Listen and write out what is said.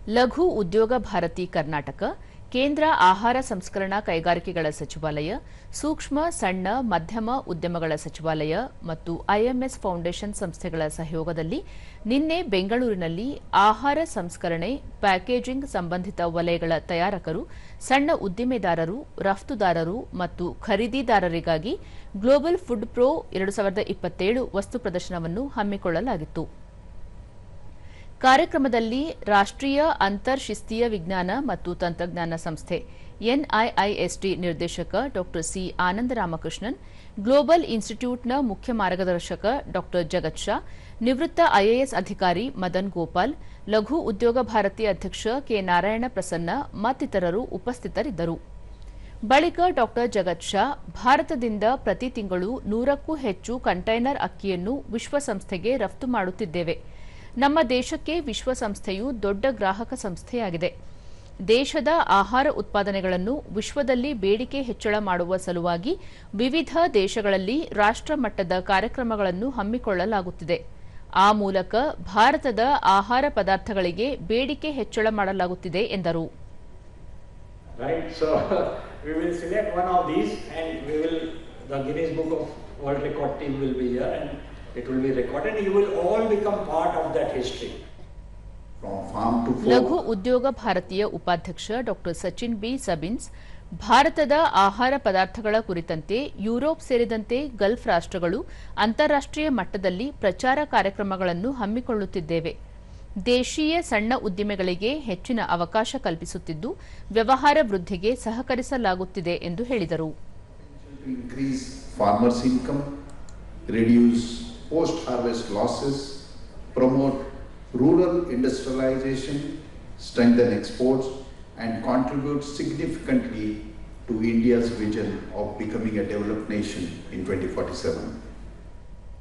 ಲಘು ಉದ್ಯೋಗ ಭಾರತಿ ಕರ್ನಾಟಕ, ಕೇಂದ್ರ ಆಹಾರ ಸಂಸ್ಕರಣಾ ಕೈಗಾರಿಕೆಗಳ ಸಚಿವಾಲಯ, ಸೂಕ್ಷ್ಮ ಸಣ್ಣ ಮಧ್ಯಮ ಉದ್ಯಮಗಳ ಸಚಿವಾಲಯ ಮತ್ತು ಐಎಂಎಸ್ ಫೌಂಡೇಶನ್ ಸಂಸ್ಥೆಗಳ ಸಹಯೋಗದಲ್ಲಿ ನಿನ್ನೆ ಬೆಂಗಳೂರಿನಲ್ಲಿ ಆಹಾರ ಸಂಸ್ಕರಣೆ, ಪ್ಯಾಕೇಜಿಂಗ್ ಸಂಬಂಧಿತ ವಲಯಗಳ ತಯಾರಕರು, ಸಣ್ಣ ಉದ್ದಿಮೆದಾರರು, ರಫ್ತುದಾರರು ಮತ್ತು ಖರೀದಿದಾರರಿಗಾಗಿ ಗ್ಲೋಬಲ್ ಫುಡ್ ಪ್ರೋ 2027 ವಸ್ತು ಪ್ರದರ್ಶನವನ್ನು ಹಮ್ಮಿಕೊಳ್ಳಲಾಗಿತ್ತು. ಕಾರ್ಯಕ್ರಮದಲ್ಲಿ ರಾಷ್ಟ್ರೀಯ ಅಂತರ್-ಶಿಸ್ತೀಯ ವಿಜ್ಞಾನ ಮತ್ತು ತಂತ್ರಜ್ಞಾನ ಸಂಸ್ಥೆ ಎನ್ಐಐಎಸ್ಟಿ ನಿರ್ದೇಶಕ ಡಾ ಸಿ ಆನಂದರಾಮಕೃಷ್ಣನ್, ಗ್ಲೋಬಲ್ ಇನ್ಸ್ಟಿಟ್ಯೂಟ್ನ ಮುಖ್ಯ ಮಾರ್ಗದರ್ಶಕ ಡಾ ಜಗತ್ ಶಾ, ನಿವೃತ್ತ ಐಎಎಸ್ ಅಧಿಕಾರಿ ಮದನ್ ಗೋಪಾಲ್, ಲಘು ಉದ್ಯೋಗ ಭಾರತಿ ಅಧ್ಯಕ್ಷ ಕೆ ನಾರಾಯಣ ಪ್ರಸನ್ನ ಮತ್ತಿತರರು ಉಪಸ್ಥಿತರಿದ್ದರು. ಬಳಿಕ ಡಾ ಜಗತ್ ಶಾ, ಭಾರತದಿಂದ ಪ್ರತಿ ತಿಂಗಳು 100ಕ್ಕೂ ಹೆಚ್ಚು ಕಂಟೈನರ್ ಅಕ್ಕಿಯನ್ನು ವಿಶ್ವಸಂಸ್ಥೆಗೆ ರಫ್ತು ಮಾಡುತ್ತಿದ್ದೇವೆ. ನಮ್ಮ ದೇಶಕ್ಕೆ ವಿಶ್ವಸಂಸ್ಥೆಯು ದೊಡ್ಡ ಗ್ರಾಹಕ ಸಂಸ್ಥೆಯಾಗಿದೆ. ದೇಶದ ಆಹಾರ ಉತ್ಪಾದನೆಗಳನ್ನು ವಿಶ್ವದಲ್ಲಿ ಬೇಡಿಕೆ ಹೆಚ್ಚಳ ಮಾಡುವ ಸಲುವಾಗಿ ವಿವಿಧ ದೇಶಗಳಲ್ಲಿ ರಾಷ್ಟ್ರ ಮಟ್ಟದ ಕಾರ್ಯಕ್ರಮಗಳನ್ನು ಹಮ್ಮಿಕೊಳ್ಳಲಾಗುತ್ತಿದೆ. ಆ ಮೂಲಕ ಭಾರತದ ಆಹಾರ ಪದಾರ್ಥಗಳಿಗೆ ಬೇಡಿಕೆ ಹೆಚ್ಚಳ ಮಾಡಲಾಗುತ್ತಿದೆ ಎಂದರು. Right, so we will select one of these and the Guinness Book of World Record team will be here and it will be recorded and you will all become part of that history. From farm to fork. ಲಘು ಉದ್ಯೋಗ ಭಾರತೀಯ ಉಪಾಧ್ಯಕ್ಷ ಡಾ Sachin B ಸಬಿನ್ಸ್, ಭಾರತದ ಆಹಾರ ಪದಾರ್ಥಗಳ ಕುರಿತಂತೆ Europe ಸೇರಿದಂತೆ ಗಲ್ಫ್ ರಾಷ್ಟ್ರಗಳು ಅಂತಾರಾಷ್ಟ್ರೀಯ ಮಟ್ಟದಲ್ಲಿ ಪ್ರಚಾರ ಕಾರ್ಯಕ್ರಮಗಳನ್ನು ಹಮ್ಮಿಕೊಳ್ಳುತ್ತಿದ್ದೇವೆ. ದೇಶೀಯ ಸಣ್ಣ ಉದ್ದಿಮೆಗಳಿಗೆ ಹೆಚ್ಚಿನ ಅವಕಾಶ ಕಲ್ಪಿಸುತ್ತಿದ್ದು ವ್ಯವಹಾರ ವೃದ್ಧಿಗೆ ಸಹಕರಿಸಲಾಗುತ್ತಿದೆ ಎಂದು ಹೇಳಿದರು. Increase farmers' income, reduce post-harvest losses, promote rural industrialization, strengthen exports, and contribute significantly to India's vision of becoming a developed nation in 2047.